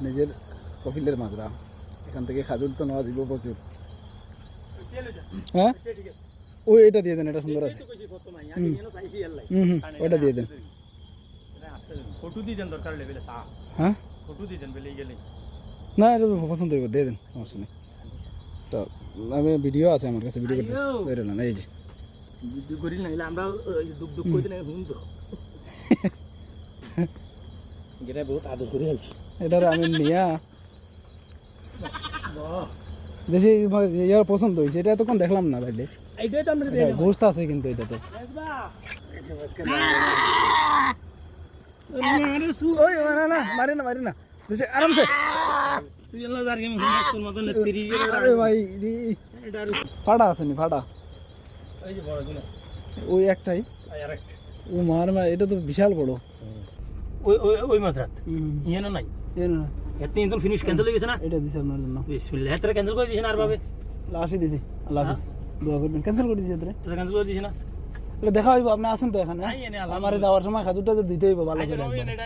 নিজের কপিলের মাজরা এখান থেকে খাজুর তো নেওয়া দিব প্রচুর। হ্যাঁ ওই এটা দিয়ে দেন, এটা সুন্দর আছে। ওইটা দিয়ে দেন। হ্যাঁ না এটা পছন্দ হইব, দিয়ে দেন, সমস্যা নেই। তো আমি ভিডিও আছে আমার কাছে, ভিডিও করতেছি না এই যে ভিডিও করি না আমরা দুঃখ দুঃখ কই না হুন তো যেটা বহুত আদর করে আছি এটা আমি নিয়া দেশে ইয়ার পছন্দ হয়েছে, এটা এতক্ষণ দেখলাম না তাইলে। এইটাই তো আমরা গোস্ত আছে কিন্তু এটাতে। ওই না মারি না আরামসে। তুই এলা যার গেম তোর মত না 30 আরে ভাই এটা ফাটা আছে নি ফাটা, এই যে বড় গুলো ওই একটাই। আরেকটা ও মার এটা তো বিশাল বড়। ওই ওই ওই মাত্রাত ইয়ানো নাই এন এতে ইনতন ফিনিশ ক্যান্সেল হয়ে গেছে না। এটা দিছে আপনার জন্য। বিসমিল্লাহ এত ক্যান্সেল করে দিছেন আর ভাবে লাস্টে দিছি, আল্লাহ হাফেজ, দোয়া করবেন। ক্যান্সেল করে দিছি এতে, তো ক্যান্সেল করে দিছেন না। এটা দেখা হইব, আপনি আসেন তো এখানে। নাই এনে আল্লাহ আমারে যাওয়ার সময় খাজুর টাজুর দিতে হইব ভালো করে। আচ্ছা এটা